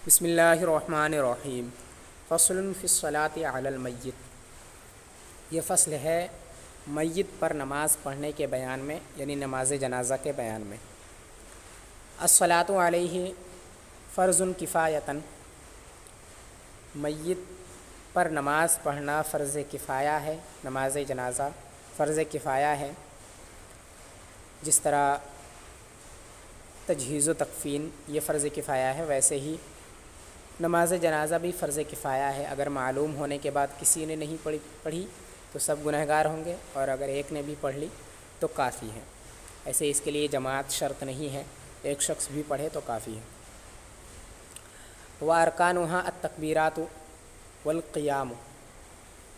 بسم اللہ الرحمن الرحیم فصل فی الصلاۃ علی المیت۔ یہ فصل ہے میت پر نماز پڑھنے کے بیان میں، یعنی نماز جنازہ کے بیان میں۔ الصلاۃ علیہ فرض کفایۃ، میت پر نماز پڑھنا فرض کفایہ ہے، نماز جنازہ فرض کفایہ ہے۔ جس طرح تجہیز و تکفین یہ فرض کفایہ ہے، ویسے ہی نماز جنازہ بھی فرض کفایہ ہے۔ اگر معلوم ہونے کے بعد کسی نے نہیں پڑھی تو سب گنہگار ہوں گے، اور اگر ایک نے بھی پڑھ لی تو کافی ہے۔ ایسے اس کے لیے جماعت شرط نہیں ہے، ایک شخص بھی پڑھے تو کافی ہے۔ وارکانھا التکبیرات والقیام،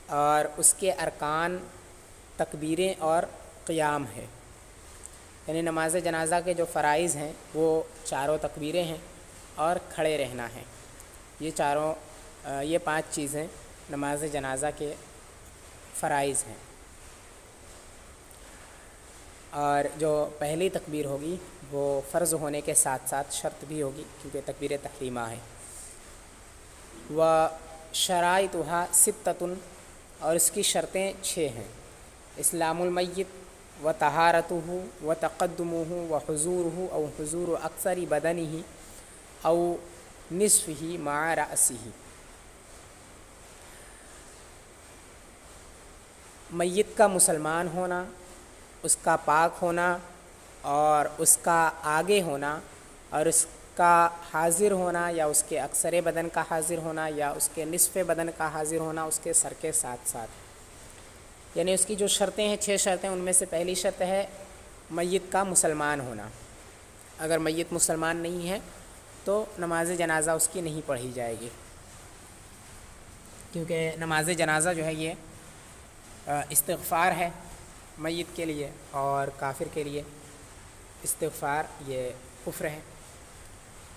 اور اس کے ارکان تکبیریں اور قیام ہے۔ یعنی نماز جنازہ کے جو فرائض ہیں وہ چاروں تکبیریں ہیں اور کھڑے رہنا ہے۔ یہ 5 چیزیں نماز جنازہ کے فرائض ہیں۔ اور جو پہلی تکبیر ہوگی وہ فرض ہونے کے ساتھ ساتھ شرط بھی ہوگی، کیونکہ تکبیر تحریمہ ہے۔ وشرائطھا ستۃ، اور اس کی شرطیں 6 ہیں۔ اسلام المیت وطہارتہ وتقدمہ وحضورہ او حضور اکثر بدنہ او نصفہ مع رأسہ۔ میت کا مسلمان ہونا، اس کا پاک ہونا، اور اس کا آگے ہونا، اور اس کا حاضر ہونا یا اس کے اکثر بدن کا حاضر ہونا یا اس کے نصف بدن کا حاضر ہونا اس کے سر کے ساتھ ساتھ۔ یعنی اس کی جو شرطیں ہیں 6 شرطیں، ان میں سے پہلی شرط ہے میت کا مسلمان ہونا۔ اگر میت مسلمان نہیں ہے تو نماز جنازہ اس کی نہیں پڑھی جائے گی، کیونکہ نماز جنازہ جو ہے یہ استغفار ہے میت کے لیے، اور کافر کے لیے استغفار یہ کفر ہے،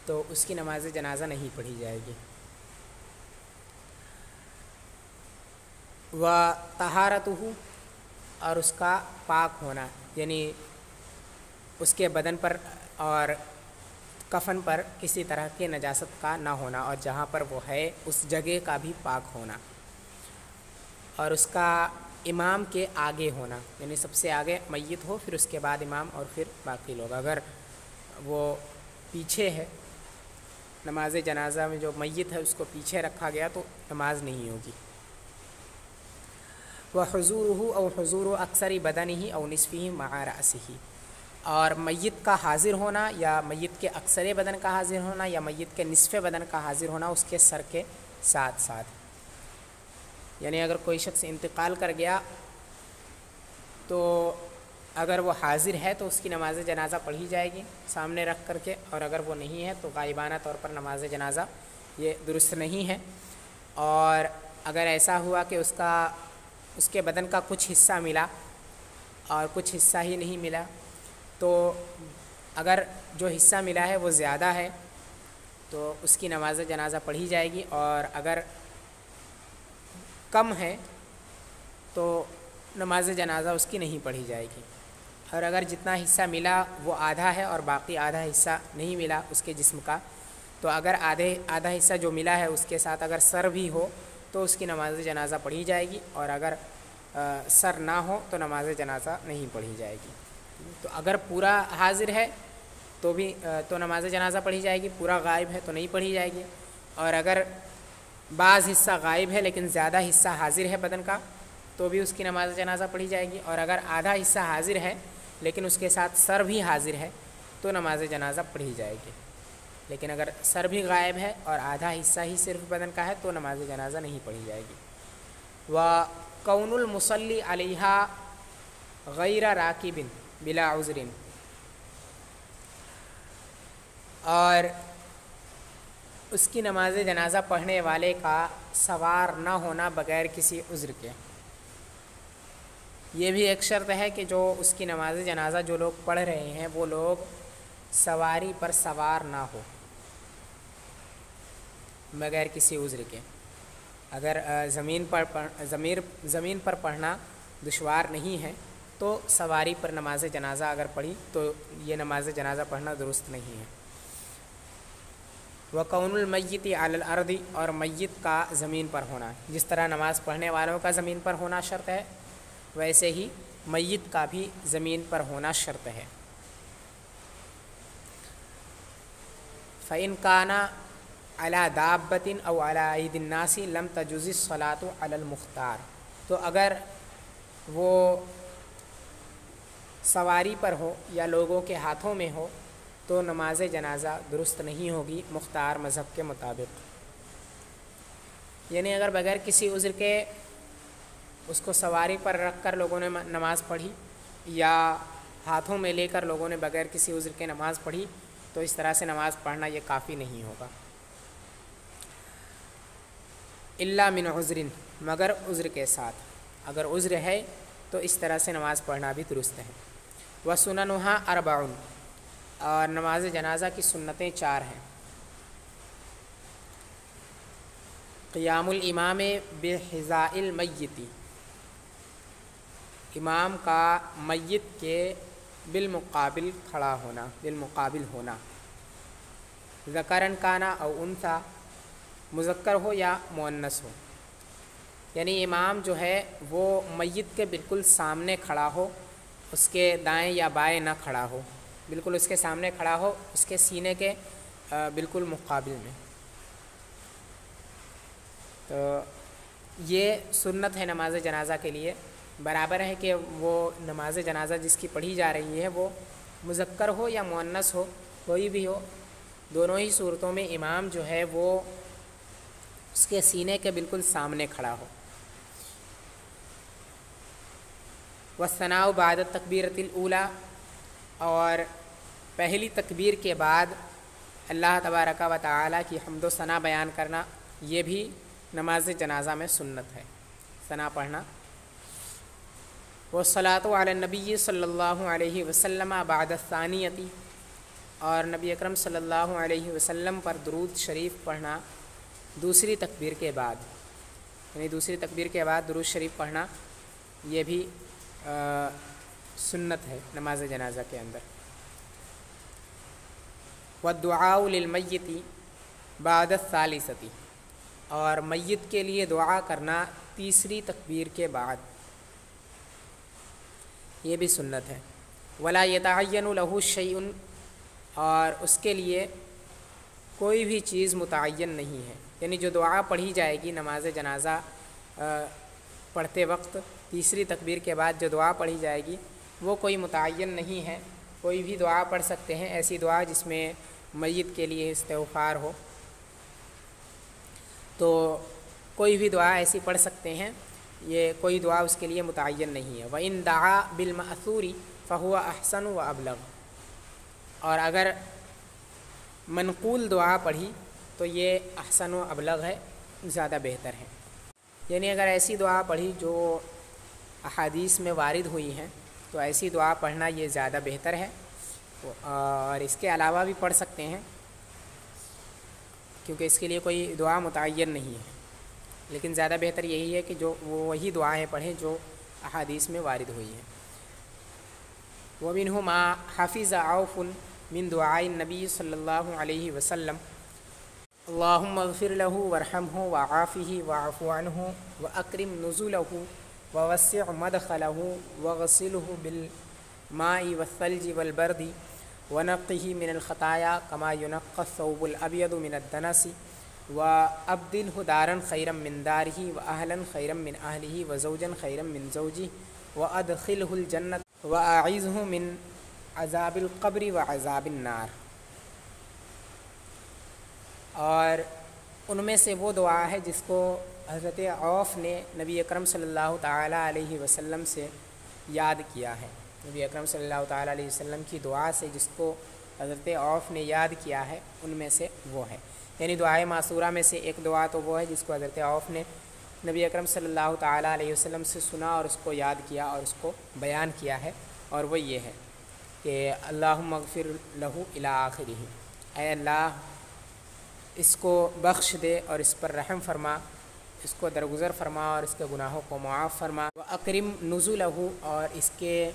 تو اس کی نماز جنازہ نہیں پڑھی جائے گی۔ وطہارتہ، اور اس کا پاک ہونا، یعنی اس کے بدن پر اور کفن پر کسی طرح کی نجاست کا نہ ہونا، اور جہاں پر وہ ہے اس جگہ کا بھی پاک ہونا، اور اس کا امام کے آگے ہونا، یعنی سب سے آگے میت ہو، پھر اس کے بعد امام، اور پھر باقی لوگ۔ اگر وہ پیچھے ہے، نماز جنازہ میں جو میت ہے اس کو پیچھے رکھا گیا تو نماز نہیں ہوگی۔ وحضورہ او حضور اکثر بدنہ او نصفہ مع رأسہ، اور میت کا حاضر ہونا یا میت کے اکثر بدن کا حاضر ہونا یا میت کے نصف بدن کا حاضر ہونا اس کے سر کے ساتھ ساتھ۔ یعنی اگر کوئی شخص انتقال کر گیا تو اگر وہ حاضر ہے تو اس کی نماز جنازہ پڑھی جائے گی سامنے رکھ کر کے، اور اگر وہ نہیں ہے تو غائبانہ طور پر نماز جنازہ یہ درست نہیں ہے۔ اور اگر ایسا ہوا کہ اس کے بدن کا کچھ حصہ ملا اور کچھ حصہ ہی نہیں ملا، تو اگر جو حصہ ملا ہے وہ زیادہ ہے تو اس کی نماز جنازہ پڑھی جائے گی، اور اگر کم ہے تو نماز جنازہ اس کی نہیں پڑھی جائے گی۔ اور اگر جتنا حصہ ملا وہ آدھا ہے اور باقی آدھا حصہ نہیں ملا اس کے جسم کا، تو اگر آدھا حصہ جو ملا ہے اس کے ساتھ اگر سر بھی ہو تو اس کی نماز جنازہ پڑھی جائے گی، اور اگر سر نہ ہو تو نماز جنازہ نہیں پڑھی جائے گی۔ تو اگر پورا حاضر ہے تو نماز جنازہ پڑھی جائے گی، پورا غائب ہے تو نہیں پڑھی جائے گی، اور اگر بعض حصہ غائب ہے لیکن زیادہ حصہ حاضر ہے بدن کا تو بھی اس کی نماز جنازہ پڑھی جائے گی، اور اگر آدھا حصہ حاضر ہے لیکن اس کے ساتھ سر بھی حاضر ہے تو نماز جنازہ پڑھی جائے گی۔ لیکن اگر سر بھی غائب ہے اور آدھا حصہ ہی صرف بدن کا ہے تو نماز جنازہ نہیں پڑھی جائے گی۔ وَقَوْنُ الْمُصَلِّ عَلَيْهَا غَيْرَ رَاكِبٍ بِلَا عُذْرٍ، اور اس کی نماز جنازہ پڑھنے والے کا سوار نہ ہونا بغیر کسی عذر کے۔ یہ بھی ایک شرط ہے کہ جو اس کی نماز جنازہ جو لوگ پڑھ رہے ہیں وہ لوگ سواری پر سوار نہ ہو بغیر کسی عذر کے۔ اگر زمین پر پڑھنا دشوار نہیں ہے تو سواری پر نماز جنازہ اگر پڑھی تو یہ نماز جنازہ پڑھنا درست نہیں ہے۔ وَقَوْنُ الْمَيِّتِ عَلَى الْأَرْضِ، اور میت کا زمین پر ہونا، جس طرح نماز پڑھنے والوں کا زمین پر ہونا شرط ہے، ویسے ہی میت کا بھی زمین پر ہونا شرط ہے۔ فَإِنْ كَانَ عَلَى دَابَّةٍ أَوْ عَلَى أَيْدِي النَّاسِ لَمْ تَجُزِ الصَّلَاةُ عَلَى الْمُخْتَارِ، تو اگر وہ سواری پر ہو یا لوگوں کے ہاتھوں میں ہو تو نماز جنازہ درست نہیں ہوگی مختار مذہب کے مطابق۔ یعنی اگر بغیر کسی عذر کے اس کو سواری پر رکھ کر لوگوں نے نماز پڑھی یا ہاتھوں میں لے کر لوگوں نے بغیر کسی عذر کے نماز پڑھی تو اس طرح سے نماز پڑھنا یہ کافی نہیں ہوگا۔ الا من عذر، مگر عذر کے ساتھ، اگر عذر ہے تو اس طرح سے نماز پڑھنا بھی درست ہے۔ وسننها 4، اور نماز جنازہ کی سنتیں 4 ہیں۔ قیام الامام بحذاء المیت، امام کا میت کے بالمقابل کھڑا ہونا، بالمقابل ہونا، ذکرن کانا او انثی، مذکر ہو یا مؤنث ہو، یعنی امام جو ہے وہ میت کے بالکل سامنے کھڑا ہو، اس کے دائیں یا بائیں نہ کھڑا ہو، بالکل اس کے سامنے کھڑا ہو، اس کے سینے کے بالکل مقابل میں۔ تو یہ سنت ہے نماز جنازہ کے لیے، برابر ہے کہ وہ نماز جنازہ جس کی پڑھی جا رہی ہے وہ مذکر ہو یا مؤنث ہو، کوئی بھی ہو، دونوں ہی صورتوں میں امام جو ہے وہ اس کے سینے کے بالکل سامنے کھڑا ہو۔ والثناء بعد التکبیرۃ الاولی، اور پہلی تکبیر کے بعد اللہ تبارک و تعالی کی حمد و ثنا بیان کرنا، یہ بھی نماز جنازہ میں سنت ہے، ثنا پڑھنا۔ والصلاۃ علی النبی صلی اللہ علیہ وسلم بعد الثانیۃ، اور نبی اکرم صلی اللہ علیہ وسلم پر درود شریف پڑھنا دوسری تکبیر کے بعد، یعنی دوسری تکبیر کے بعد درود شریف پڑھنا یہ بھی سنت ہے نماز جنازہ کے اندر۔ والدعاء للمیت بعد الثالثۃ، اور میت کے لیے دعا کرنا تیسری تکبیر کے بعد، یہ بھی سنت ہے۔ ولا یتعین لہ شیء، اور اس کے لیے کوئی بھی چیز متعین نہیں ہے، یعنی جو دعا پڑھی جائے گی نماز جنازہ پڑھتے وقت تیسری تکبیر کے بعد جو دعا پڑھی جائے گی وہ کوئی متعین نہیں ہے، کوئی بھی دعا پڑھ سکتے ہیں، ایسی دعا جس میں میت کے لیے استغفار ہو، تو کوئی بھی دعا ایسی پڑھ سکتے ہیں، یہ کوئی دعا اس کے لیے متعین نہیں ہے۔ وَإِن دَعَا بِالْمَأْثُورِ فَهُوَ أَحْسَنُ وَأَبْلَغُ، اور اگر منقول دعا پڑھی تو یہ احسن و ابلغ ہے، زیادہ بہتر ہے۔ یعنی اگر ایسی دعا پڑھی جو احادیث میں وارد ہوئی ہیں تو ایسی دعا پڑھنا یہ زیادہ بہتر ہے، اور اس کے علاوہ بھی پڑھ سکتے ہیں کیونکہ اس کے لیے کوئی دعا متعین نہیں ہے، لیکن زیادہ بہتر یہی ہے کہ جو وہی دعائیں پڑھیں جو احادیث میں وارد ہوئی ہیں۔ وَمِنْهُ مَا حَفِظَ عَوْفٌ مِنْ دُعَاءِ النَّبِيِّ صلی اللہ علیہ وسلم اللہم اغفر لہ وارحمہ وعافہ واعف عنہ واکرم نزلہ ووسع مدخلہ وغسلہ بالماء والثلج والبرد ونقہ من الخطایا کما ینقى الثوب الابیض من الدنس وابدلہ دارا خیرا من دارہ واہلا خیرا من اہلہ وزوجا خیرا من زوجہ وادخلہ الجنۃ واعذہ من عذاب القبر وعذاب النار۔ اور ان میں سے وہ دعا ہے جس کو حضرت عوف نے نبی اکرم صلی اللہ تعالیٰ علیہ وسلم سے یاد کیا ہے، نبی اکرم صلی اللہ تعالیٰ علیہ وسلم کی دعا سے جس کو حضرت عوف نے یاد کیا ہے ان میں سے وہ ہے، یعنی دعائے معصورہ میں سے ایک دعا تو وہ ہے جس کو حضرت عوف نے نبی اکرم صلی اللہ تعالیٰ علیہ وسلم سے سنا اور اس کو یاد کیا اور اس کو بیان کیا ہے، اور وہ یہ ہے کہ اللہم اغفر لہ الی آخرہ، اے اللہ اس کو بخش دے اور اس پر رحم فرما، اس کو درگزر فرما اور اس کے گناہوں کو معاف فرما، واکرم نزلہ، اور اس کے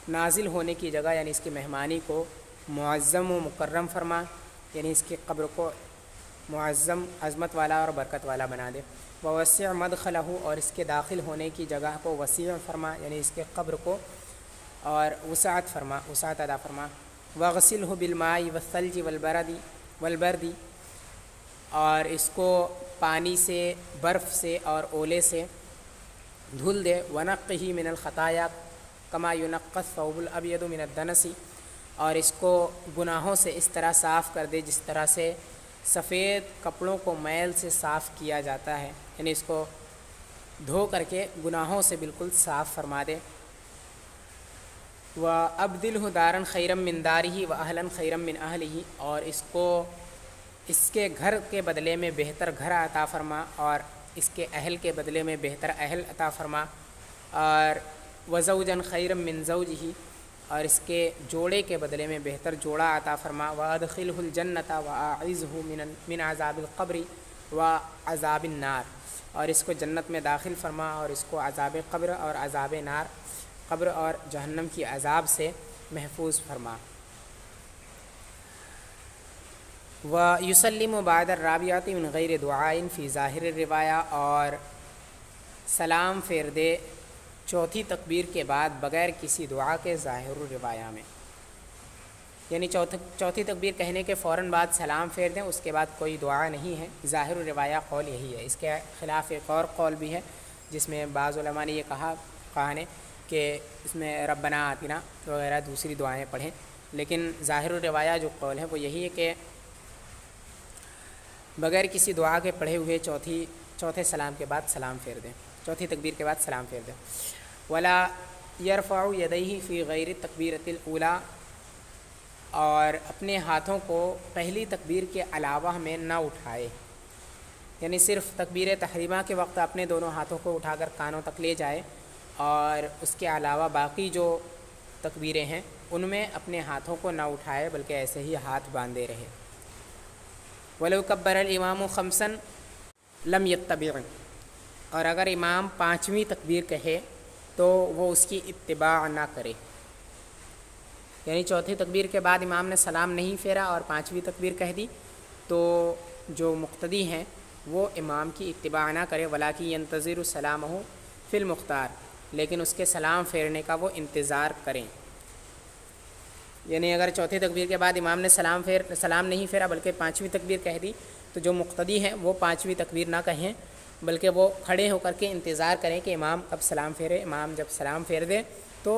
نازل ہونے کی جگہ یعنی اس کی مہمانی کو معظم و مکرم فرما، یعنی اس کی قبر کو معظم عظمت والا اور برکت والا بنا دے۔ ووسع مدخلہ، اور اس کے داخل ہونے کی جگہ کو وسیع فرما، یعنی اس کے قبر کو اور وسعت فرما، وسعت عطا فرما۔ وغسلہ بالماء والثلج والبرد، اور اس کو پانی سے، برف سے اور اولے سے دھل دے۔ ونقہ من الخطایا کما ینقى الثوب الابیض من الدنس، اور اس کو گناہوں سے اس طرح صاف کر دے جس طرح سے سفید کپڑوں کو میل سے صاف کیا جاتا ہے، یعنی اس کو دھو کر کے گناہوں سے بالکل صاف فرما دے۔ وَأَبْدِلْهُ دَارًا خَيْرًا مِّن دَارِهِ وَأَهْلًا خَيْرًا مِّنْ أَهْلِهِ، اور اس کو اس کے گھر کے بدلے میں بہتر گھر عطا فرما اور اس کے اہل کے بدلے میں بہتر اہل عطا فرما۔ اور وَزَوْجًا خَيْرًا مِّن زَوْجِهِ، اور اس کے جوڑے کے بدلے میں بہتر جوڑا عطا فرما۔ وَأَدْخِلْهُ الْجَنَّةَ وَأَعِذْهُ مِنْ عَذَابِ الْقَبْرِ وَعَذَابِ النَّارِ، اور اس کو جنت میں داخل فرما اور اس کو عذاب قبر اور عذاب نار، قبر اور جہنم کی عذاب سے محفوظ فرما۔ وَيُسَلِّمُ بَعْدَ الرَّابِعَةِ مِنْ غَيْرِ دُعَاءٍ فِي ظَاهِرِ الرِّوَایَہ، اور سلام پھیر دے چوتھی تکبیر کے بعد بغیر کسی دعا کے ظاہر الروایہ میں، یعنی چوتھی تکبیر کہنے کے فوراً بعد سلام پھیر دیں، اس کے بعد کوئی دعا نہیں ہے۔ ظاہر الروایہ قول یہی ہے۔ اس کے خلاف ایک اور قول بھی ہے جس میں بعض علماء نے یہ کہا نے کہ اس میں ربنا آتنا وغیرہ دوسری دعائیں پڑھیں، لیکن ظاہر الروایہ جو قول ہے وہ یہی ہے کہ بغیر کسی دعا کے پڑھے ہوئے چوتھے سلام کے بعد سلام پھیر دیں، چوتھی تکبیر کے بعد سلام پھیر دیں۔ ولا یرفع یدیہ فی غیر التکبیرۃ الاولی، اور اپنے ہاتھوں کو پہلی تکبیر کے علاوہ میں نہ اٹھائے، یعنی صرف تکبیر تحریمہ کے وقت اپنے دونوں ہاتھوں کو اٹھا کر کانوں تک لے جائے، اور اس کے علاوہ باقی جو تکبیریں ہیں ان میں اپنے ہاتھوں کو نہ اٹھائے بلکہ ایسے ہی ہاتھ باندھے رہے۔ وَلَوْ كَبَّرَ الْإِمَامُ خَمْسًا لَمْ يَتَّبِعْ، اور اگر امام پانچویں تکبیر کہے تو وہ اس کی اتباع نہ کرے، یعنی چوتھی تکبیر کے بعد امام نے سلام نہیں پھیرا اور پانچویں تکبیر کہہ دی تو جو مقتدی ہیں وہ امام کی اتباع نہ کرے۔ وَلَٰكِن يَنْتَظِرُ سَلَامَهُ فِي الْمُخْتَارِ، لیکن اس کے سلام پھیرنے کا وہ انتظار کریں، یعنی اگر چوتھی تکبیر کے بعد امام نے سلام نہیں پھیرا بلکہ پانچویں تکبیر کہہ دی تو جو مقتدی ہیں وہ پانچویں تکبیر نہ کہیں بلکہ وہ کھڑے ہو کر کے انتظار کریں کہ امام اب سلام پھیرے۔ امام جب سلام پھیر دے تو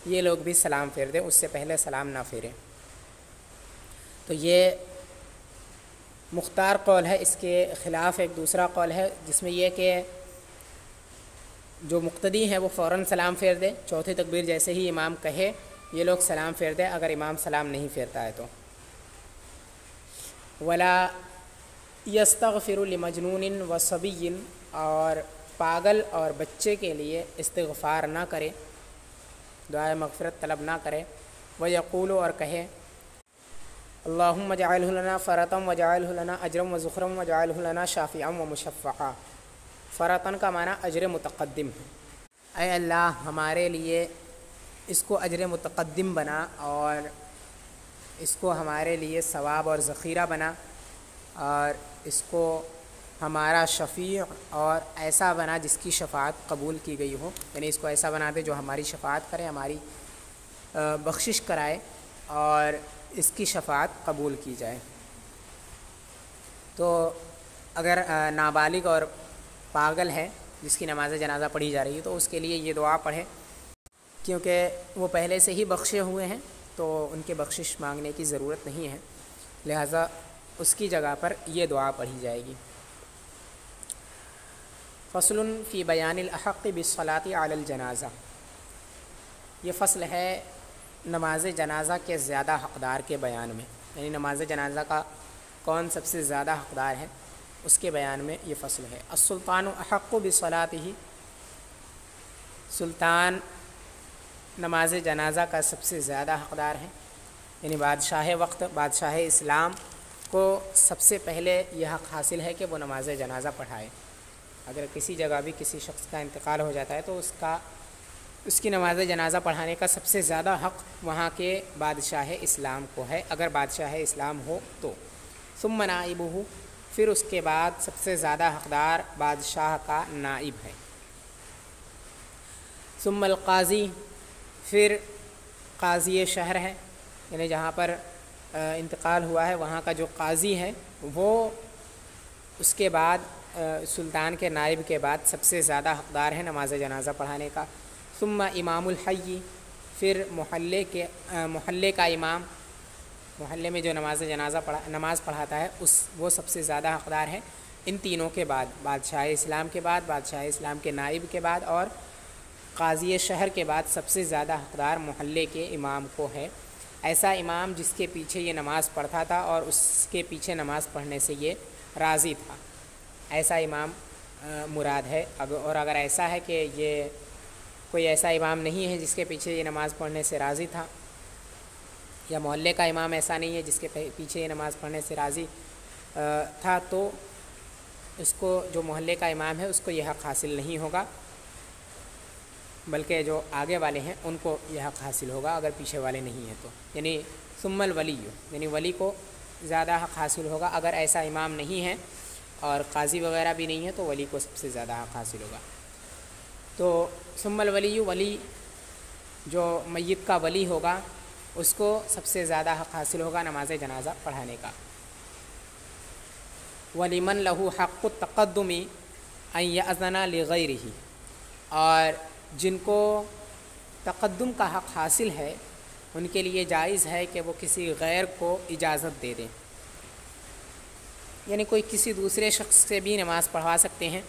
یہ لوگ بھی سلام پھیر دیں، اس سے پہلے سلام نہ پھیریں۔ تو یہ مختار قول ہے۔ اس کے خلاف ایک دوسرا قول ہے جس میں یہ کہ جو مقتدی ہیں وہ فوراً سلام پھیر دے، چوتھی تکبیر جیسے ہی امام کہے یہ لوگ سلام پھیر دیں اگر امام سلام نہیں پھیرتا ہے تو۔ ولا یستغفر لمجنون وصبی، اور پاگل اور بچے کے لیے استغفار نہ کرے، دعائے مغفرت طلب نہ کرے۔ ویقول، اور کہے اللہم اجعلہ لنا فرطا وجعلہ لنا اجرا وذخرا وجعلہ لنا شافعا ومشفعا۔ فرطن کا معنی اجر متقدم ہے، اے اللہ ہمارے لیے اس کو اجر متقدم بنا اور اس کو ہمارے لیے ثواب اور ذخیرہ بنا، اور اس کو ہمارا شفیع اور ایسا بنا جس کی شفاعت قبول کی گئی ہو، یعنی اس کو ایسا بنا دے جو ہماری شفاعت کرے، ہماری بخشش کرائے اور اس کی شفاعت قبول کی جائے۔ تو اگر نابالغ اور پاگل ہے جس کی نماز جنازہ پڑھی جا رہی ہے تو اس کے لیے یہ دعا پڑھے، کیونکہ وہ پہلے سے ہی بخشے ہوئے ہیں تو ان کے بخشش مانگنے کی ضرورت نہیں ہے، لہٰذا اس کی جگہ پر یہ دعا پڑھی جائے گی۔ فصل فی بیان الاحق بالصلاۃ علی الجنازہ، یہ فصل ہے نماز جنازہ کے زیادہ حقدار کے بیان میں، یعنی نماز جنازہ کا کون سب سے زیادہ حقدار ہے اس کے بیان میں یہ فصل ہے۔ السلطان احق بصلاتہ، سلطان نماز جنازہ کا سب سے زیادہ حقدار ہے، یعنی بادشاہ وقت، بادشاہ اسلام کو سب سے پہلے یہ حق حاصل ہے کہ وہ نماز جنازہ پڑھائے۔ اگر کسی جگہ بھی کسی شخص کا انتقال ہو جاتا ہے تو اس کی نماز جنازہ پڑھانے کا سب سے زیادہ حق وہاں کے بادشاہ اسلام کو ہے، اگر بادشاہ اسلام ہو تو۔ ثم نائبہ، پھر اس کے بعد سب سے زیادہ حقدار بادشاہ کا نائب ہے۔ ثم القاضی، پھر قاضی شہر ہے، یعنی جہاں پر انتقال ہوا ہے وہاں کا جو قاضی ہے وہ اس کے بعد سلطان کے نائب کے بعد سب سے زیادہ حقدار ہے نماز جنازہ پڑھانے کا۔ ثم امام الحی، پھر محلے کا امام، محلے میں جو نماز پڑھاتا ہے وہ سب سے زیادہ حقدار ہے ان تینوں کے بعد، بادشاہ اسلام کے بعد، بادشاہ اسلام کے نائب کے بعد اور قاضی شہر کے بعد سب سے زیادہ حقدار محلے کے امام کو ہے۔ ایسا امام جس کے پیچھے یہ نماز پڑھتا تھا اور اس کے پیچھے نماز پڑھنے سے یہ راضی تھا، ایسا امام مراد ہے۔ اور اگر ایسا ہے کہ یہ کوئی ایسا امام نہیں ہے جس کے پیچھے یہ نماز پڑھنے سے راضی تھا، یا محلے کا امام ایسا نہیں ہے جس کے پیچھے یہ نماز پڑھنے سے راضی تھا، تو اس کو جو محلے کا امام ہے اس کو یہ حق حاصل نہیں ہوگا، بلکہ جو آگے والے ہیں ان کو یہ حق حاصل ہوگا اگر پیچھے والے نہیں ہیں تو۔ یعنی ثم الولی، یعنی ولی کو زیادہ حق حاصل ہوگا، اگر ایسا امام نہیں ہے اور قاضی وغیرہ بھی نہیں ہے تو ولی کو سب سے زیادہ حق حاصل ہوگا۔ تو ثم الولی، ولی جو میت کا ولی ہوگا اس کو سب سے زیادہ حق حاصل ہوگا نماز جنازہ پڑھانے کا۔ وَلِمَنْ لَهُ حَقُّ التَّقَدُّمِ أَنْ يَأْذَنَ لِغَيْرِهِ، اور جن کو تقدم کا حق حاصل ہے ان کے لیے جائز ہے کہ وہ کسی غیر کو اجازت دے دیں، یعنی کوئی کسی دوسرے شخص سے بھی نماز پڑھوا سکتے ہیں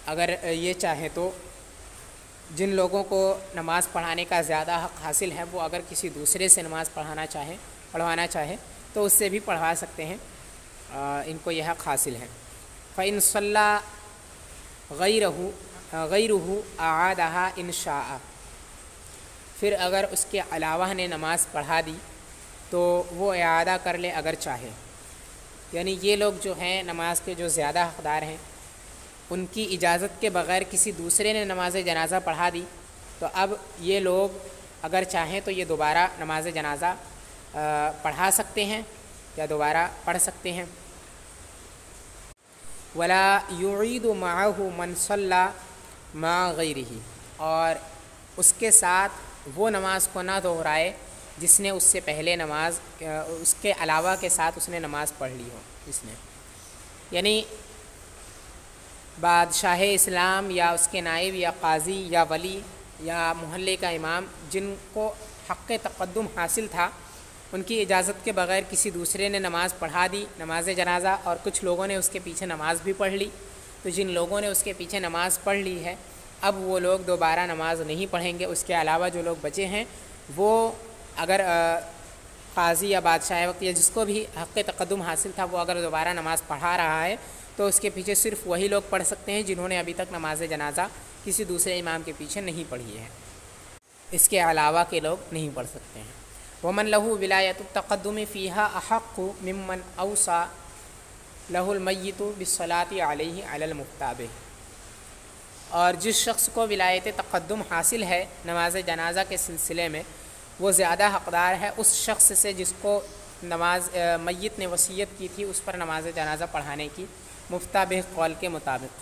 اگر یہ چاہیں تو۔ جن لوگوں کو نماز پڑھانے کا زیادہ حق حاصل ہے وہ اگر کسی دوسرے سے نماز پڑھوانا چاہے تو اس سے بھی پڑھوا سکتے ہیں، ان کو یہ حق حاصل ہے۔ فَإِنْ صَلَّى غَيْرُهُ أَعَادَهَا إِنْ شَاءَ، پھر اگر اس کے علاوہ نے نماز پڑھا دی تو وہ اعادہ کر لے اگر چاہے، یعنی یہ لوگ جو ہیں نماز کے جو زیادہ حقدار ہیں ان کی اجازت کے بغیر کسی دوسرے نے نماز جنازہ پڑھا دی تو اب یہ لوگ اگر چاہیں تو یہ دوبارہ نماز جنازہ پڑھا سکتے ہیں یا دوبارہ پڑھ سکتے ہیں۔ وَلَا يُعِيدُ مَعَهُ مَنْ صَلَّى مَعَ غَيْرِهِ، اور اس کے ساتھ وہ نماز کو نہ دہرائے جس نے اس سے پہلے نماز اس کے علاوہ کے ساتھ اس نے نماز پڑھ لی ہو۔ اس نے یعنی بادشاہ اسلام یا اس کے نائب یا قاضی یا ولی یا محلے کا امام جن کو حق تقدم حاصل تھا ان کی اجازت کے بغیر کسی دوسرے نے نماز پڑھا دی نماز جنازہ، اور کچھ لوگوں نے اس کے پیچھے نماز بھی پڑھ لی، تو جن لوگوں نے اس کے پیچھے نماز پڑھ لی ہے اب وہ لوگ دوبارہ نماز نہیں پڑھیں گے۔ اس کے علاوہ جو لوگ بچے ہیں وہ اگر قاضی یا بادشاہ وقت یا جس کو بھی حق تقدم حاصل تھا وہ اگر دوبارہ نماز پڑھا رہا ہے تو اس کے پیچھے صرف وہی لوگ پڑھ سکتے ہیں جنہوں نے ابھی تک نماز جنازہ کسی دوسرے امام کے پیچھے نہیں پڑھی ہے، اس کے علاوہ کے لوگ نہیں پڑھ سکتے ہیں۔ وَمَنْ لَهُ وِلَایَةُ التَّقَدُّمِ فِيهَا أَحَقُّ مِمَّنْ أَوْصَى لَهُ الْمَيِّتُ بِالصَّلَاةِ عَلَيْهِ عَلَى الْمُكْتَابِ، اور جس شخص کو ولایت تقدم حاصل ہے نماز جنازہ کے سلسلے میں وہ زیادہ حقدار ہے اس شخص سے جس کو میت نے وصیت کی تھی اس پر نماز جنازہ پڑھانے کی، مفتابہ قول کے مطابق۔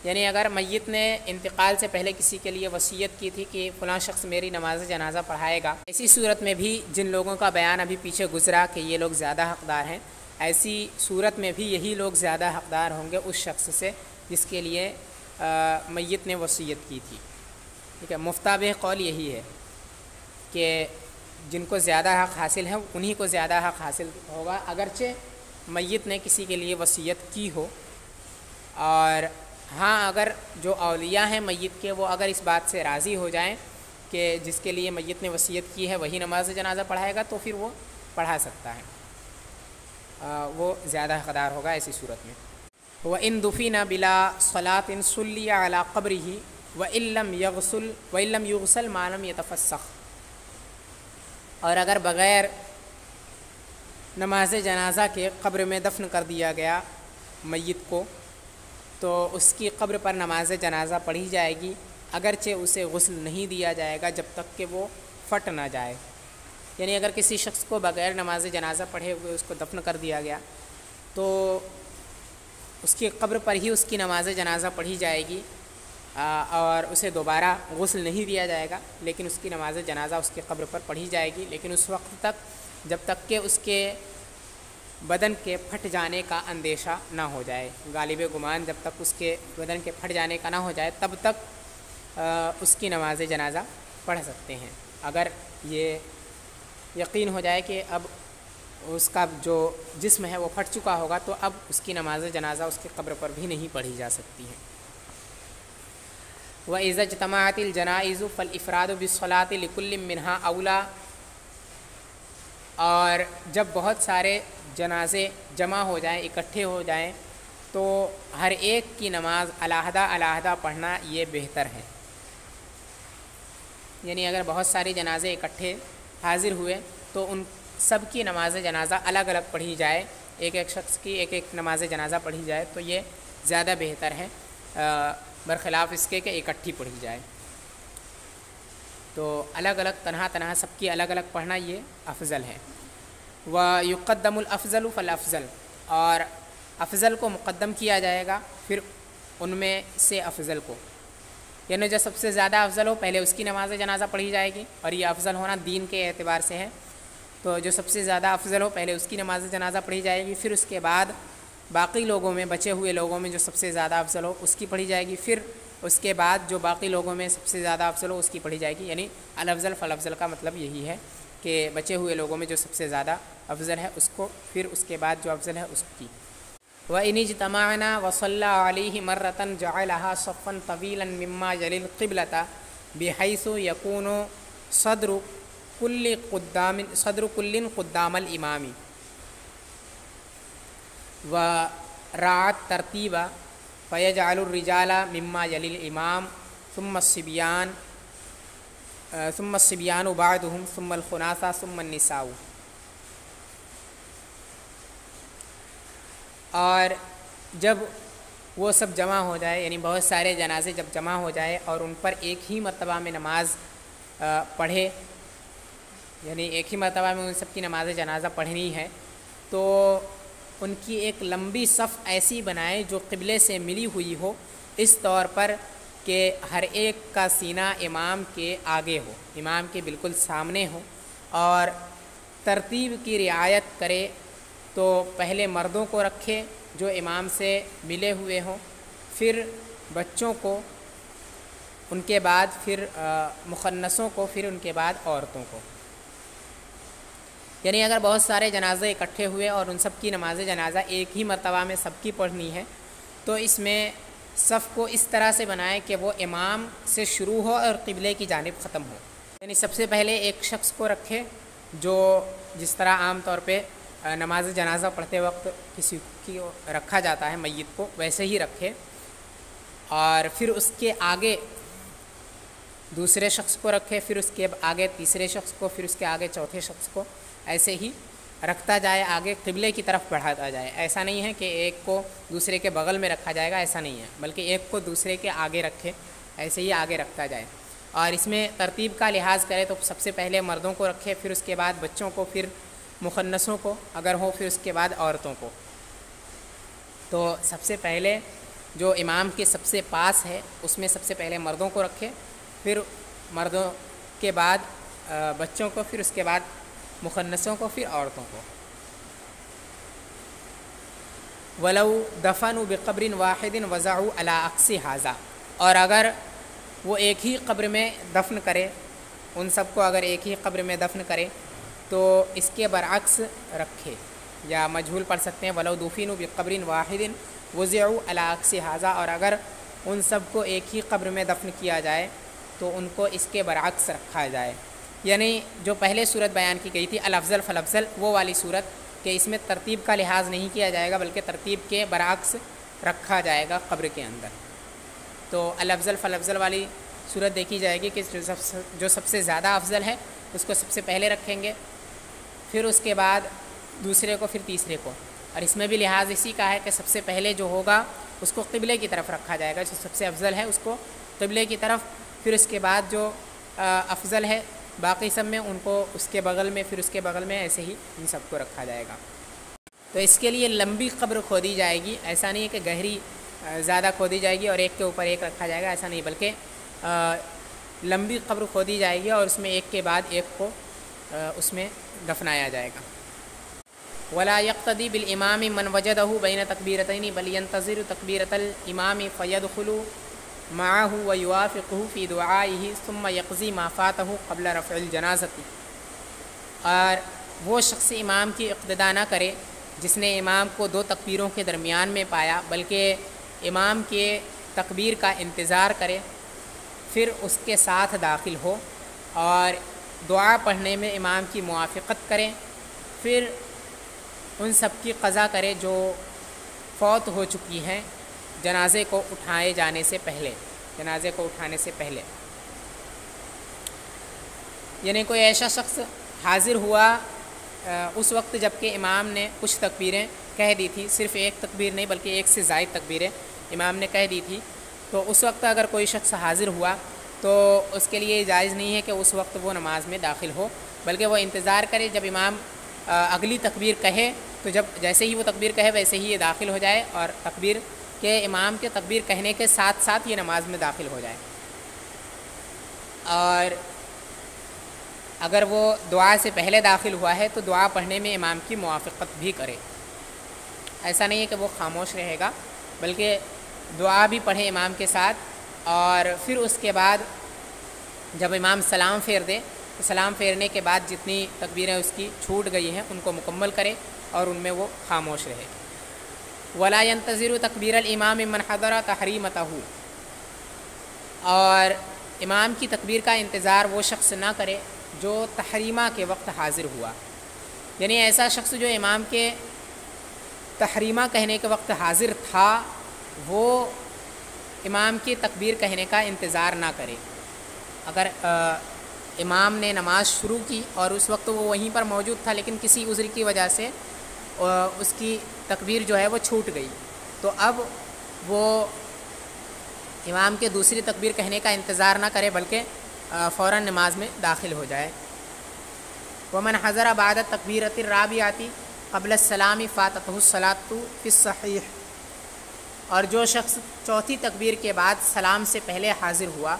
یعنی اگر میت نے انتقال سے پہلے کسی کے لیے وصیت کی تھی کہ فلاں شخص میری نماز جنازہ پڑھائے گا، ایسی صورت میں بھی جن لوگوں کا بیان ابھی پیچھے گزرا کہ یہ لوگ زیادہ حقدار ہیں، ایسی صورت میں بھی یہی لوگ زیادہ حقدار ہوں گے اس شخص سے جس کے لیے میت نے وصیت کی تھی۔ ٹھیک ہے، مفتابہ قول یہی ہے کہ جن کو زیادہ حق حاصل ہے انہی کو زیادہ حق حاصل ہوگا، اگرچہ میت نے کسی کے لیے وصیت کی ہو۔ اور ہاں اگر جو اولیاء ہیں میت کے وہ اگر اس بات سے راضی ہو جائیں کہ جس کے لیے میت نے وصیت کی ہے وہی نماز جنازہ پڑھائے گا تو پھر وہ پڑھا سکتا ہے، وہ زیادہ حقدار ہوگا ایسی صورت میں۔ وَإِن دُفِنَ بِلَا صَلَاةٍ صُلِّيَ عَلَىٰ قَبْرِهِ وَإِن لَّمْ يُغْسَلْ مَا لَمْ يَتَفَسَّخ، اور اگر بغیر نماز جنازہ کے قبر میں دفن کر دیا گیا میت کو تو اس کی قبر پر نماز جنازہ پڑھی جائے گی، اگرچہ اسے غسل نہیں دیا جائے گا جب تک کہ وہ پھٹ نہ جائے۔ یعنی اگر کسی شخص کو بغیر نماز جنازہ پڑھے ہوئے اس کو دفن کر دیا گیا تو اس کی قبر پر ہی اس کی نماز جنازہ پڑھی جائے گی اور اسے دوبارہ غسل نہیں دیا جائے گا، لیکن اس کی نماز جنازہ اس کی قبر پر پڑھی جائے گی، لیکن اس وقت تک جب تک کہ اس کے بدن کے پھٹ جانے کا اندیشہ نہ ہو جائے، غالب گمان جب تک اس کے بدن کے پھٹ جانے کا نہ ہو جائے تب تک اس کی نماز جنازہ پڑھ سکتے ہیں۔ اگر یہ یقین ہو جائے کہ اب اس کا جو جسم ہے وہ پھٹ چکا ہوگا تو اب اس کی نماز جنازہ اس کی قبر پر بھی نہیں پڑھی جا سکتی ہے۔ وَإِذَا اجْتَمَعَتِ الْجَنَائِزُ فَالْإِفْرَادُ بِالصَّلَاةِ لِكُلٍّ مِّنْهَا أَوْلَىٰ، اور جب بہت سارے جنازے جمع ہو جائیں، اکٹھے ہو جائیں، تو ہر ایک کی نماز علیحدہ علیحدہ پڑھنا یہ بہتر ہے۔ یعنی اگر بہت سارے جنازے اکٹھے حاضر ہوئے تو ان سب کی نماز جنازہ الگ الگ پڑھی جائے، ایک ایک شخص کی ایک ایک نماز جنازہ پڑھی جائے تو یہ زیادہ بہتر ہے برخلاف اس کے کہ اکٹھی پڑھی جائے۔ تو الگ الگ تنہا تنہا سب کی الگ الگ پڑھنا یہ افضل ہے۔ وَيُقَدَّمُ الْأَفْضَلُ فَالْأَفْضَلُ، اور افضل کو مقدم کیا جائے گا پھر ان میں سے افضل کو، یعنی جو سب سے زیادہ افضل ہو پہلے اس کی نماز جنازہ پڑھی جائے گی، اور یہ افضل ہونا دین کے اعتبار سے ہے، تو جو سب سے زیادہ افضل ہو پہلے اس کی نماز جنازہ پڑھی جائے گی، پھر اس کے بعد باقی لوگوں میں بچے ہوئے لوگوں میں جو سب سے زیادہ افضل ہو اس کی پڑھی جائے گی، پھر اس کے بعد جو باقی لوگوں میں سب سے زیادہ افضل ہو اس کی پڑھی جائے گی۔ یعنی الافضل فالافضل کا مطلب یہی ہے کہ بچے ہوئے لوگوں میں جو سب سے زیادہ افضل ہے اس کو، پھر اس کے بعد جو افضل ہے اس کی۔ وَإِنِ اجْتَمَعْنَا وَصَلَّى عَلَيْهِ مَرَّةً جَعَلَهَا صَفًّا طَوِيلًا مِمَّا يَلِي الْقِبْلَةَ بِحَيْثُ يَكُونُ صَدْرُ كُلٍّ قُدَّامَ الْإِمَامِ وَرَعَى التَّرْتِيبَ فَيَجْعَلُ الرِّجَالَ مِمَّا يَلِي الْإِمَامِ ثُمَّ الصِّبْيَانُ بَعْدُهُمْ ثُمَّ الْخُنَاثَةُ ثُمَّ النِّسَاءُ۔ اور جب وہ سب جمع ہو جائے، یعنی بہت سارے جنازے جب جمع ہو جائے اور ان پر ایک ہی مرتبہ میں نماز پڑھے، یعنی ایک ہی مرتبہ میں ان سب کی نماز جنازہ پڑھنی ہے، تو ان کی ایک لمبی صف ایسی بنائے جو قبلے سے ملی ہوئی ہو، اس طور پر کہ ہر ایک کا سینہ امام کے آگے ہو، امام کے بالکل سامنے ہو، اور ترتیب کی رعایت کرے، تو پہلے مردوں کو رکھے جو امام سے ملے ہوئے ہوں، پھر بچوں کو، ان کے بعد پھر مخنثوں کو، پھر ان کے بعد عورتوں کو۔ یعنی اگر بہت سارے جنازے اکٹھے ہوئے اور ان سب کی نماز جنازہ ایک ہی مرتبہ میں سب کی پڑھنی ہے، تو اس میں صف کو اس طرح سے بنائے کہ وہ امام سے شروع ہو اور قبلے کی جانب ختم ہو۔ یعنی سب سے پہلے ایک شخص کو رکھے جو جس طرح عام طور پہ نماز جنازہ پڑھتے وقت کسی کی رکھا جاتا ہے میت کو، ویسے ہی رکھے، اور پھر اس کے آگے دوسرے شخص کو رکھے، پھر اس کے آگے تیسرے شخص کو، پھر اس کے آگے چوتھے شخص کو، ایسے ہی رکھتا جائے، آگے قبلے کی طرف بڑھاتا جائے۔ ایسا نہیں ہے کہ ایک کو دوسرے کے بغل میں رکھا جائے گا، ایسا نہیں ہے، بلکہ ایک کو دوسرے کے آگے رکھے، ایسے ہی آگے رکھتا جائے۔ اور اس میں ترتیب کا لحاظ کرے تو سب سے پہلے مردوں کو رکھے، پھر اس کے بعد بچوں کو، پھر مخنثوں کو اگر ہو، پھر اس کے بعد عورتوں کو۔ تو سب سے پہلے جو امام کے سب سے پاس ہے اس میں سب سے پہلے مردوں کو رکھے، پھر مردوں کے بعد بچوں کو، پھر اس کے بعد مخنثوں کو، پھر عورتوں کو۔ وَلَوْ دَفَنُوا بِقَبْرٍ وَاحِدٍ وَضَعُوا عَلَىٰ عَكْسِ هَٰذَا، اور اگر وہ ایک ہی قبر میں دفن کرے، ان سب کو اگر ایک ہی قبر میں دفن کرے تو اس کے برعکس رکھے، یا مجہول پڑھ سکتے ہیں وَلَوْ دُفِنُوا بِقَبْرٍ وَاحِدٍ وَضَعُوا عَلَىٰ عَكْسِ هَٰذَا، اور اگر ان سب کو ایک ہی قبر میں دفن کیا جائے تو ان کو اس کے برعکس رکھا جائے۔ یعنی جو پہلے صورت بیان کی گئی تھی الافضل فالافضل، وہ والی صورت کہ اس میں ترتیب کا لحاظ نہیں کیا جائے گا بلکہ ترتیب کے برعکس رکھا جائے گا قبر کے اندر۔ تو الافضل فالافضل والی صورت دیکھی جائے گی کہ جو سب سے زیادہ افضل ہے اس کو سب سے پہلے رکھیں گے، پھر اس کے بعد دوسرے کو، پھر تیسرے کو، اور اس میں بھی لحاظ اسی کا ہے کہ سب سے پہلے جو ہوگا اس کو قبلے کی طرف رکھا جائے گا، جو سب سے افضل ہے اس کو قبلے کی طرف، پھر اس کے بعد جو افضل ہے باقی سب میں ان کو اس کے بغل میں، پھر اس کے بغل میں، ایسے ہی ان سب کو رکھا جائے گا۔ تو اس کے لیے لمبی قبر کھودی جائے گی، ایسا نہیں ہے کہ گہری زیادہ کھودی جائے گی اور ایک کے اوپر ایک رکھا جائے گا، ایسا نہیں، بلکہ لمبی قبر کھودی جائے گی اور اس میں ایک کے بعد ایک کو اس میں دفنایا جائے گا۔ ولا يقتدي بالامام من وجده بين تكبيرتين بل ينتظر تكبيرة الامام فيدخل معه ويوافقه في دعائه ثم يقضي ما فاته قبل رفع الجنازة۔ اور وہ شخص امام کی اقتداء نہ کرے جس نے امام کو دو تکبیروں کے درمیان میں پایا، بلکہ امام کے تکبیر کا انتظار کرے، پھر اس کے ساتھ داخل ہو اور دعا پڑھنے میں امام کی موافقت کریں، پھر ان سب کی قضا کرے جو فوت ہو چکی ہیں جنازے کو اٹھائے جانے سے پہلے، جنازے کو اٹھانے سے پہلے۔ یعنی کوئی ایسا شخص حاضر ہوا اس وقت جب کہ امام نے کچھ تکبیریں کہہ دی تھی، صرف ایک تکبیر نہیں بلکہ ایک سے زائد تکبیریں امام نے کہہ دی تھی، تو اس وقت اگر کوئی شخص حاضر ہوا تو اس کے لیے جائز نہیں ہے کہ اس وقت وہ نماز میں داخل ہو، بلکہ وہ انتظار کرے جب امام اگلی تکبیر کہے، تو جب جیسے ہی وہ تکبیر کہے ویسے ہی یہ داخل ہو جائے اور تکبیر کے امام کے تکبیر کہنے کے ساتھ ساتھ یہ نماز میں داخل ہو جائے۔ اور اگر وہ دعا سے پہلے داخل ہوا ہے تو دعا پڑھنے میں امام کی موافقت بھی کرے، ایسا نہیں ہے کہ وہ خاموش رہے گا، بلکہ دعا بھی پڑھے امام کے ساتھ، اور پھر اس کے بعد جب امام سلام پھیر دے تو سلام پھیرنے کے بعد جتنی تکبیریں اس کی چھوٹ گئی ہیں ان کو مکمل کرے اور ان میں وہ خاموش رہے۔ ولا ينتظر تکبیر الامام من حضر تحریمتہ، اور امام کی تکبیر کا انتظار وہ شخص نہ کرے جو تحریمہ کے وقت حاضر ہوا، یعنی ایسا شخص جو امام کے تحریمہ کہنے کے وقت حاضر تھا وہ امام کی تکبیر کہنے کا انتظار نہ کرے۔ اگر امام نے نماز شروع کی اور اس وقت وہ وہیں پر موجود تھا لیکن کسی عذر کی وجہ سے اس کی تکبیر جو ہے وہ چھوٹ گئی، تو اب وہ امام کے دوسری تکبیر کہنے کا انتظار نہ کرے بلکہ فوراً نماز میں داخل ہو جائے۔ ومن حضر بعد التکبیرۃ الرابعۃ قبل السلام فاتتہ الصلاۃ فی الصحیح، اور جو شخص چوتھی تکبیر کے بعد سلام سے پہلے حاضر ہوا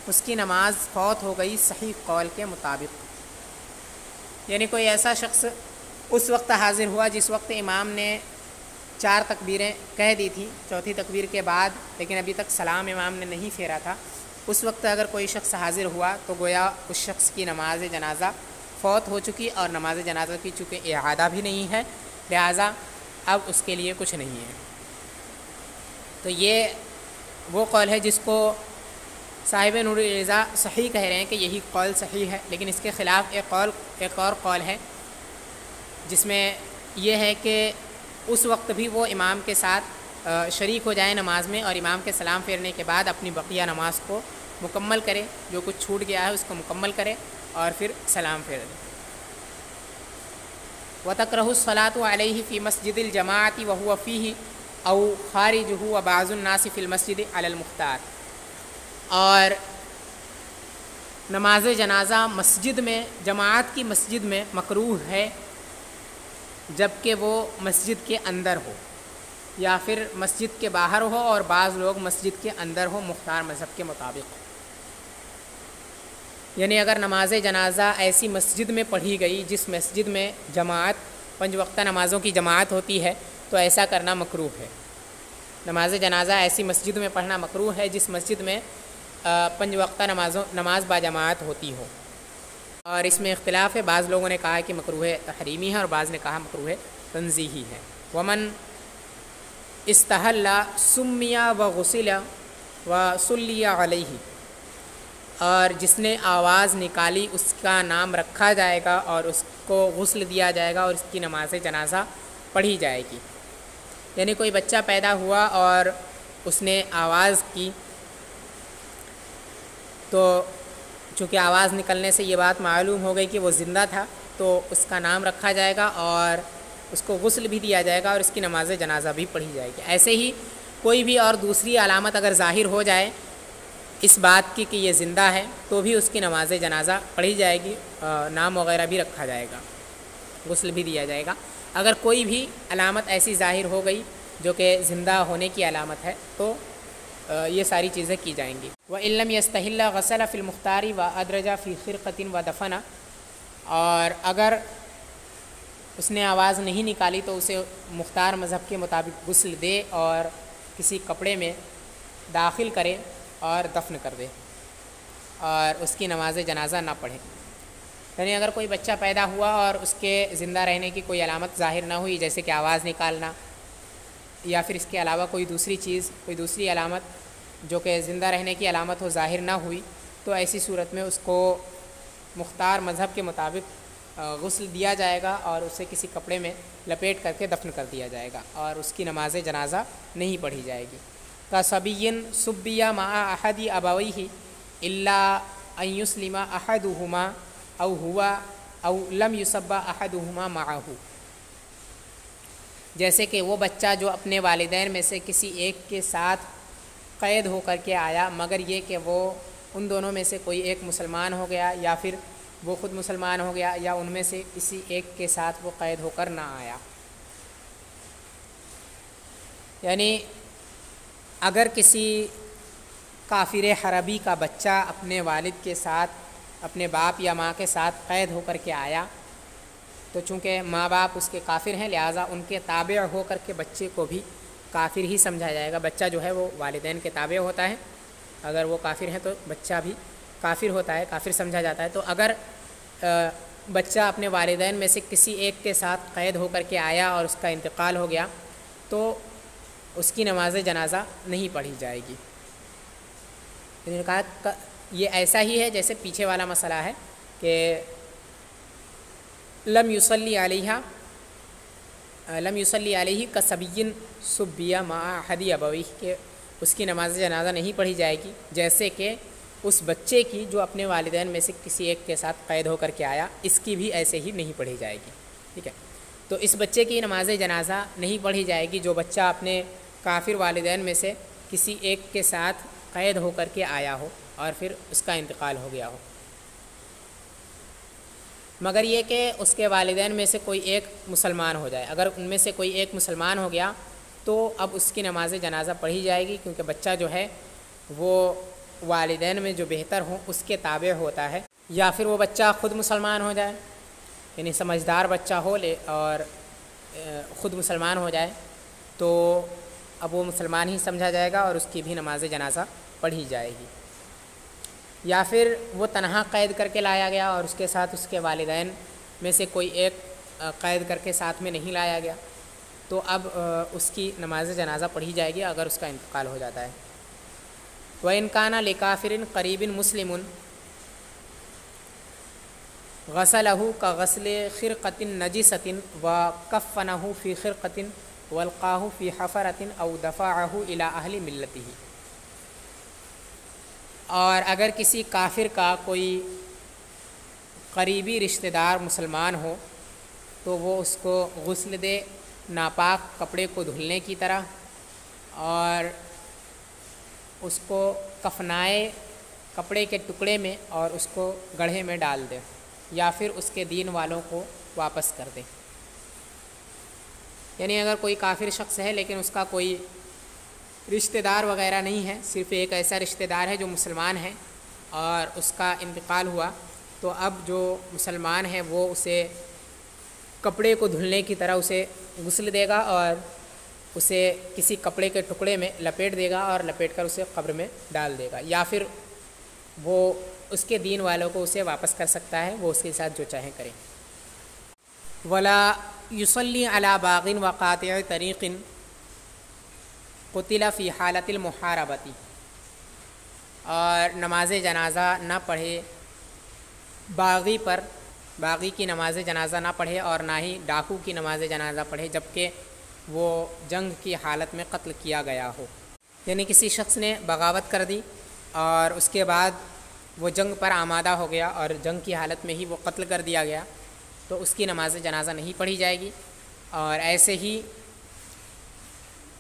اس کی نماز فوت ہو گئی صحیح قول کے مطابق۔ یعنی کوئی ایسا شخص اس وقت حاضر ہوا جس وقت امام نے 4 تکبیریں کہہ دی تھی چوتھی تکبیر کے بعد، لیکن ابھی تک سلام امام نے نہیں پھیرا تھا، اس وقت اگر کوئی شخص حاضر ہوا تو گویا اس شخص کی نماز جنازہ فوت ہو چکی، اور نماز جنازہ کی چونکہ اعادہ بھی نہیں ہے لہٰذا اب اس کے لیے کچھ نہیں ہے۔ تو یہ وہ قول ہے جس کو صاحب نور الرضا صحیح کہہ رہے ہیں کہ یہی قول صحیح ہے، لیکن اس کے خلاف ایک اور قول ہے جس میں یہ ہے کہ اس وقت بھی وہ امام کے ساتھ شریک ہو جائے نماز میں اور امام کے سلام پھیرنے کے بعد اپنی بقیہ نماز کو مکمل کرے، جو کچھ چھوٹ گیا ہے اس کو مکمل کرے اور پھر سلام پھیر دے۔ وَتَكْرَهُ الصَّلَاةُ عَلَيْهِ فِي مَسْجِدِ الْجَمَاعَةِ وَهُوَ فِيهِ أَوْ خَارِجُهُ وَبَعْضُ النَّاسِ فِي الْمَسْجِدِ عَلَى الْمُخْتَارِ، اور نماز جنازہ مسجد میں، جماعت کی مسجد میں مکروہ ہے جبکہ وہ مسجد کے اندر ہو یا پھر مسجد کے باہر ہو اور بعض لوگ مسجد کے اندر ہو مختار مذہب کے مطابق۔ یعنی اگر نماز جنازہ ایسی مسجد میں پڑھی گئی جس مسجد میں جماعت 5 وقتہ نمازوں کی جماعت ہوتی ہے تو ایسا کرنا مکروہ ہے۔ نماز جنازہ ایسی مسجد میں پڑھنا مکروہ ہے جس مسجد میں 5 وقتہ نماز با جماعت ہوتی ہو، اور اس میں اختلاف ہے، بعض لوگوں نے کہا کہ مکروہ تحریمی ہے اور بعض نے کہا مکروہ تنزیہی ہے۔ ومن استحل سمی وغسل وصلی علیہ، اور جس نے آواز نکالی اس کا نام رکھا جائے گا اور اس کو غسل دیا جائے گا اور اس کی نماز جنازہ پڑھی جائے گی۔ یعنی کوئی بچہ پیدا ہوا اور اس نے آواز کی تو چونکہ آواز نکلنے سے یہ بات معلوم ہو گئی کہ وہ زندہ تھا تو اس کا نام رکھا جائے گا اور اس کو غسل بھی دیا جائے گا اور اس کی نماز جنازہ بھی پڑھی جائے گی۔ ایسے ہی کوئی بھی اور دوسری علامت اگر ظاہر ہو جائے اس بات کی کہ یہ زندہ ہے تو بھی اس کی نماز جنازہ پڑھی جائے گی، نام وغیرہ بھی رکھا جائے گا، غسل بھی دیا جائے گا۔ اگر کوئی بھی علامت ایسی ظاہر ہو گئی جو کہ زندہ ہونے کی علامت ہے تو یہ ساری چیزیں کی جائیں گی۔ وَإِن لَّمْ يَسْتَحِلَّ غَسَلَ فِي الْمُخْتَارِ وَأَدْرَجَ فِي خِرْقَةٍ وَدَفَنَ، اور اگر اس نے آواز نہیں نکالی تو اسے مختار مذہب کے مطابق غسل دے اور کسی کپڑے میں داخل کرے اور دفن کر دے اور اس کی نماز جنازہ نہ پڑھے۔ یعنی اگر کوئی بچہ پیدا ہوا اور اس کے زندہ رہنے کی کوئی علامت ظاہر نہ ہوئی، جیسے کہ آواز نکالنا یا پھر اس کے علاوہ کوئی دوسری چیز، کوئی دوسری علامت جو کہ زندہ رہنے کی علامت ہو ظاہر نہ ہوئی، تو ایسی صورت میں اس کو مختار مذہب کے مطابق غسل دیا جائے گا اور اسے کسی کپڑے میں لپیٹ کر کے دفن کر دیا جائے گا اور اس کی نماز جنازہ نہیں پڑھی جائے گی۔ کَصَبِيٍّ سُبِّیَ مَعَ أَحَدِ أَبَوَيْهِ إِلَّا أَن يُسْلِمَ أَحَدُهُمَا أَوْ هُوَ أَوْ لَمْ يُسَبَّ أَحَدُهُمَا مَعَهُ، جیسے کہ وہ بچہ جو اپنے والدین میں سے کسی ایک کے ساتھ قید ہو کر کے آیا مگر یہ کہ وہ ان دونوں میں سے کوئی ایک مسلمان ہو گیا یا پھر وہ خود مسلمان ہو گیا یا ان میں سے کسی ایک کے ساتھ وہ قید ہو کر نہ آیا۔ یعنی اگر کسی کافر حربی کا بچہ اپنے والد کے ساتھ، اپنے باپ یا ماں کے ساتھ قید ہو کر کے آیا تو چونکہ ماں باپ اس کے کافر ہیں لہٰذا ان کے تابع ہو کر کے بچے کو بھی کافر ہی سمجھا جائے گا۔ بچہ جو ہے وہ والدین کے تابع ہوتا ہے، اگر وہ کافر ہیں تو بچہ بھی کافر ہوتا ہے، کافر سمجھا جاتا ہے۔ تو اگر بچہ اپنے والدین میں سے کسی ایک کے ساتھ قید ہو کر کے آیا اور اس کا انتقال ہو گیا تو اس کی نماز جنازہ نہیں پڑھی جائے گی۔ انہوں نے کہا کہ یہ ایسا ہی ہے جیسے پیچھے والا مسئلہ ہے کہ لم یصلی علیہ کصبی سبی مع احد ابویہ، کہ اس کی نماز جنازہ نہیں پڑھی جائے گی جیسے کہ اس بچے کی جو اپنے والدین میں سے کسی ایک کے ساتھ قید ہو کر کے آیا، اس کی بھی ایسے ہی نہیں پڑھی جائے گی۔ ٹھیک ہے، تو اس بچے کی نماز جنازہ نہیں پڑھی جائے گی جو بچہ اپنے کافر والدین میں سے کسی ایک کے ساتھ قید ہو کر کے آیا ہو اور پھر اس کا انتقال ہو گیا ہو، مگر یہ کہ اس کے والدین میں سے کوئی ایک مسلمان ہو جائے۔ اگر ان میں سے کوئی ایک مسلمان ہو گیا تو اب اس کی نماز جنازہ پڑھی جائے گی، کیونکہ بچہ جو ہے وہ والدین میں جو بہتر ہوں اس کے تابع ہوتا ہے، یا پھر وہ بچہ خود مسلمان ہو جائے، یعنی سمجھدار بچہ ہو لے اور خود مسلمان ہو جائے تو اب وہ مسلمان ہی سمجھا جائے گا اور اس کی بھی نماز جنازہ پڑھی جائے گی۔ یا پھر وہ تنہا قید کر کے لایا گیا اور اس کے ساتھ اس کے والدین میں سے کوئی ایک قید کر کے ساتھ میں نہیں لایا گیا تو اب اس کی نماز جنازہ پڑھی جائے گی اگر اس کا انتقال ہو جاتا ہے۔ وَإِنْ كَانَ لِكَافِرٍ قَرِيبٍ مُسْلِمٌ غَسَلَهُ كَغَسْلِ خِرْقَةٍ نَجِسَةٍ وَكَفَّنَهُ فِي خِرْقَةٍ وَأَلْقَاهُ فِي حَفَرَةٍ أَوْ دَفَعَهُ إِلَىٰ أَهْلِ مِلَّتِهِ، اور اگر کسی کافر کا کوئی قریبی رشتہ دار مسلمان ہو تو وہ اس کو غسل دے ناپاک کپڑے کو دھلنے کی طرح، اور اس کو کفنائے کپڑے کے ٹکڑے میں اور اس کو گڑھے میں ڈال دے، یا پھر اس کے دین والوں کو واپس کر دے۔ یعنی اگر کوئی کافر شخص ہے لیکن اس کا کوئی رشتہ دار وغیرہ نہیں ہے، صرف ایک ایسا رشتہ دار ہے جو مسلمان ہے اور اس کا انتقال ہوا، تو اب جو مسلمان ہے وہ اسے کپڑے کو دھلنے کی طرح اسے غسل دے گا اور اسے کسی کپڑے کے ٹکڑے میں لپیٹ دے گا اور لپیٹ کر اسے قبر میں ڈال دے گا، یا پھر وہ اس کے دین والوں کو اسے واپس کر سکتا ہے، وہ اس کے ساتھ جو چاہیں کریں۔ ولا یصلی علی باغ وقاطع طریق قتل فی حالت المحاربتی، اور نماز جنازہ نہ پڑھے باغی پر، باغی کی نماز جنازہ نہ پڑھے اور نہ ہی ڈاکو کی نماز جنازہ پڑھے جبکہ وہ جنگ کی حالت میں قتل کیا گیا ہو۔ یعنی کسی شخص نے بغاوت کر دی اور اس کے بعد وہ جنگ پر آمادہ ہو گیا اور جنگ کی حالت میں ہی وہ قتل کر دیا گیا تو اس کی نماز جنازہ نہیں پڑھی جائے گی۔ اور ایسے ہی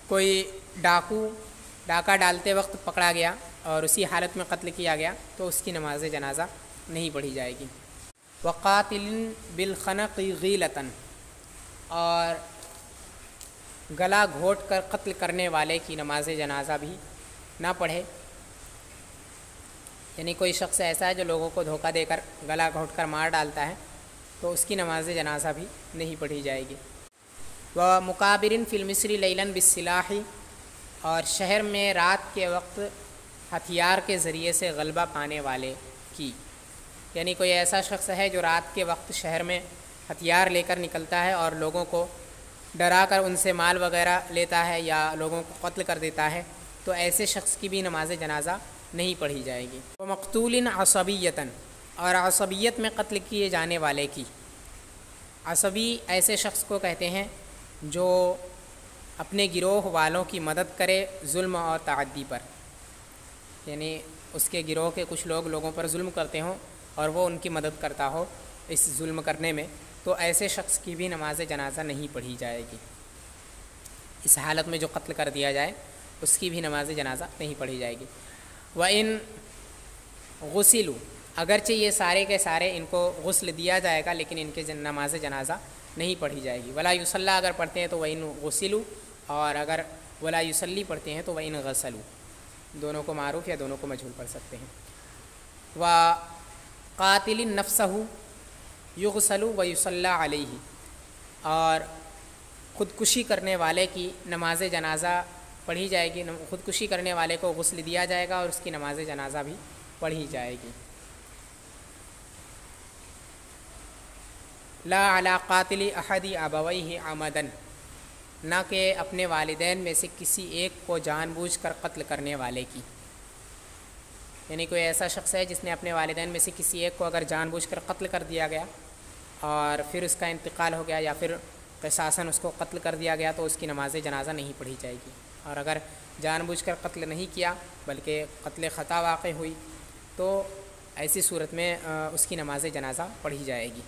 کوئی ڈاکہ ڈالتے وقت پکڑا گیا اور اسی حالت میں قتل کیا گیا تو اس کی نماز جنازہ نہیں پڑھی جائے گی۔ وقاتل بالخنق غیلۃً، اور گلا گھونٹ کر قتل کرنے والے کی نماز جنازہ بھی نہ پڑھے، یعنی کوئی شخص ایسا ہے جو لوگوں کو دھوکہ دے کر گلا گھونٹ کر مار ڈالتا ہے تو اس کی نماز جنازہ بھی نہیں پڑھی جائے گی۔ ومکابرن فی المصر لیلا بالسلاح، اور شہر میں رات کے وقت ہتھیار کے ذریعے سے غلبہ پانے والے کی، یعنی کوئی ایسا شخص ہے جو رات کے وقت شہر میں ہتھیار لے کر نکلتا ہے اور لوگوں کو ڈرا کر ان سے مال وغیرہ لیتا ہے یا لوگوں کو قتل کر دیتا ہے، تو ایسے شخص کی بھی نماز جنازہ نہیں پڑھی جائے گی۔ ومقتول عصبیۃً، اور عصبیت میں قتل کیے جانے والے کی۔ عصبی ایسے شخص کو کہتے ہیں جو اپنے گروہ والوں کی مدد کرے ظلم اور تعدی پر، یعنی اس کے گروہ کے کچھ لوگ لوگوں پر ظلم کرتے ہوں اور وہ ان کی مدد کرتا ہو اس ظلم کرنے میں، تو ایسے شخص کی بھی نماز جنازہ نہیں پڑھی جائے گی۔ اس حالت میں جو قتل کر دیا جائے اس کی بھی نماز جنازہ نہیں پڑھی جائے گی۔ وَإِن غُسِلُوا، اگرچہ یہ سارے کے سارے ان کو غسل دیا جائے گا لیکن ان کے نماز جنازہ نہیں پڑھی جائے گی۔ وَلَا يُصَلَّى اگر پڑھتے ہیں تو وَإِن غُسِلُوا، اور اگر وَلَا يُصَلِّي پڑھتے ہیں تو وَإِن غَسَلُوا، دونوں کو معروف یا دونوں کو مجہول پڑھ سکتے ہیں۔ وَقَاتِلٍ نَفْسَهُ يُغْسَلُ وَيُصَلَّى عَلَيْهِ، اور خودکشی کرنے والے کی نماز جنازہ پڑھی جائے گی، خودکشی کرنے والے کو غسل دیا جائے گا اور اس کی نماز جنازہ بھی پڑھی جائے گی۔ لا علی قاتل احد ابویہ عمدا، نہ کہ اپنے والدین میں سے کسی ایک کو جان بوجھ کر قتل کرنے والے کی، یعنی کوئی ایسا شخص ہے جس نے اپنے والدین میں سے کسی ایک کو اگر جان بوجھ کر قتل کر دیا گیا اور پھر اس کا انتقال ہو گیا یا پھر قصاصاً اس کو قتل کر دیا گیا تو اس کی نماز جنازہ نہیں پڑھی جائے گی، اور اگر جان بوجھ کر قتل نہیں کیا بلکہ قتل خطا واقع ہوئی تو ایسی صورت میں اس کی نماز جنازہ پڑھی جائے گی۔